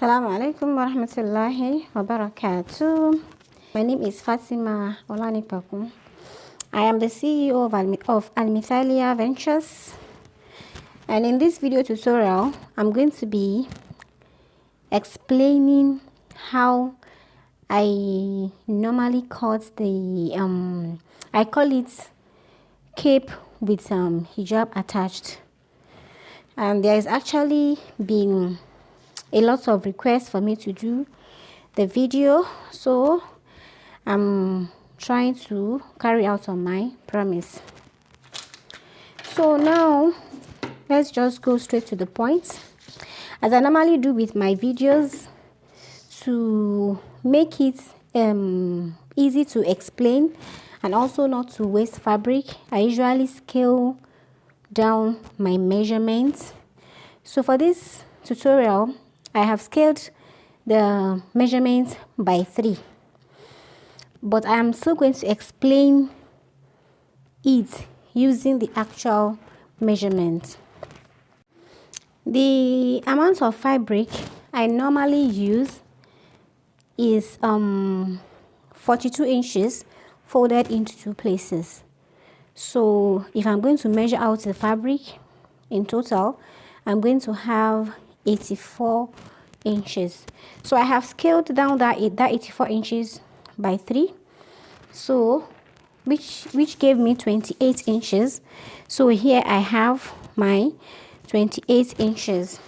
Assalamu alaikum wa rahmatullahi wa barakatuh. My name is Fatima Olanipaku. I am the CEO of Al-Mithaaliyah Ventures, and in this video tutorial I'm going to be explaining how I normally cut the I call it cape with hijab attached, and there is actually been a lot of requests for me to do the video, so I'm trying to carry out on my promise. So now let's just go straight to the point, as I normally do with my videos, to make it easy to explain and also not to waste fabric. I usually scale down my measurements. So for this tutorial I have scaled the measurements by 3, but I am still going to explain it using the actual measurement. The amount of fabric I normally use is 42 inches folded into 2 places. So if I'm going to measure out the fabric in total, I'm going to have 84 inches. So I have scaled down that 84 inches by 3, so which gave me 28 inches. So here I have my 28 inches.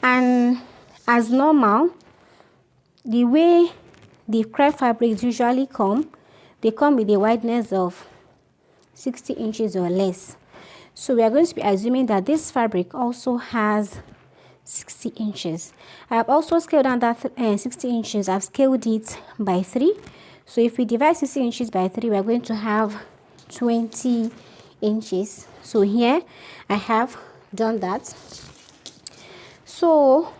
And as normal, the way the crepe fabrics usually come, they come with a wideness of 60 inches or less. So we are going to be assuming that this fabric also has 60 inches. I have also scaled down that 60 inches. I've scaled it by 3. So if we divide 60 inches by 3, we are going to have 20 inches. So here I have done that. So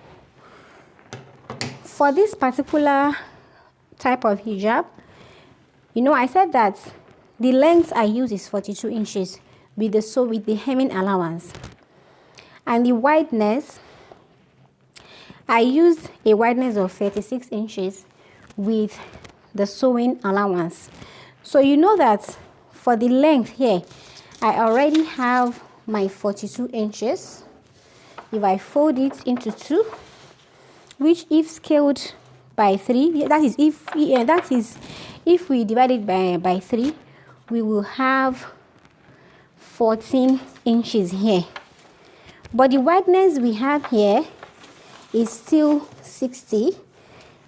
for this particular type of hijab, I said that the length I use is 42 inches with the hemming allowance, and the wideness I used a wideness of 36 inches with the sewing allowance. So you know that for the length here I already have my 42 inches. If I fold it into 2, which if scaled by 3, that is if we divide it by 3, we will have 14 inches here. But the wideness we have here is still 60,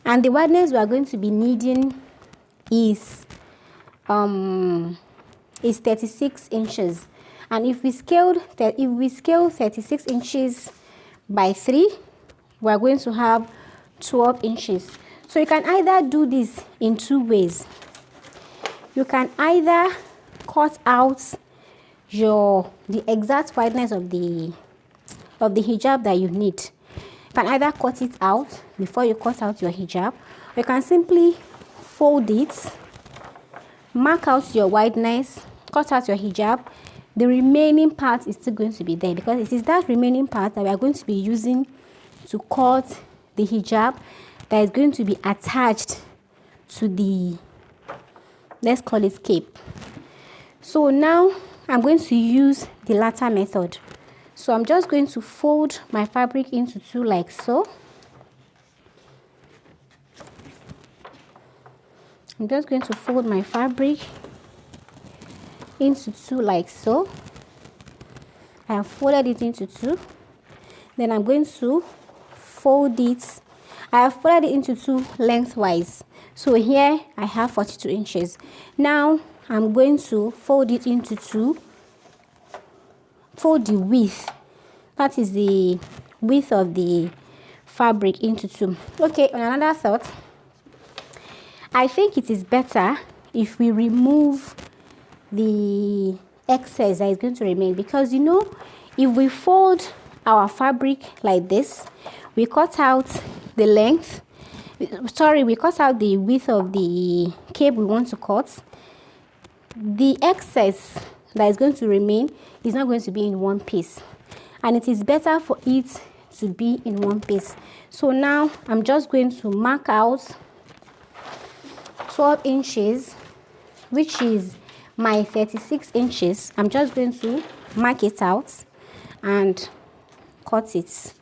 and the wideness we are going to be needing is 36 inches. And if we scale 36 inches by 3, we are going to have 12 inches. So you can either do this in 2 ways. You can either cut out the exact wideness of the hijab that you need. You can either cut it out before you cut out your hijab, or you can simply fold it, mark out your wideness, cut out your hijab. The remaining part is still going to be there, because it is that remaining part that we are going to be using to cut the hijab that is going to be attached to the, let's call it, cape. So now I'm going to use the latter method. So I'm just going to fold my fabric into 2 like so. I'm just going to fold my fabric into 2 like so. I have folded it into 2. Then I'm going to fold it. I have folded it into 2 lengthwise. So here I have 42 inches. Now I'm going to fold it into 2. Fold the width, that is the width of the fabric, into 2. Okay, on another thought, I think it is better if we remove the excess that is going to remain, because if we fold our fabric like this, we cut out the length, we cut out the width of the cape we want to cut. The excess that is going to remain is not going to be in one piece, and it is better for it to be in one piece. So now I'm just going to mark out 12 inches, which is my 36 inches. I'm just going to mark it out and cut it.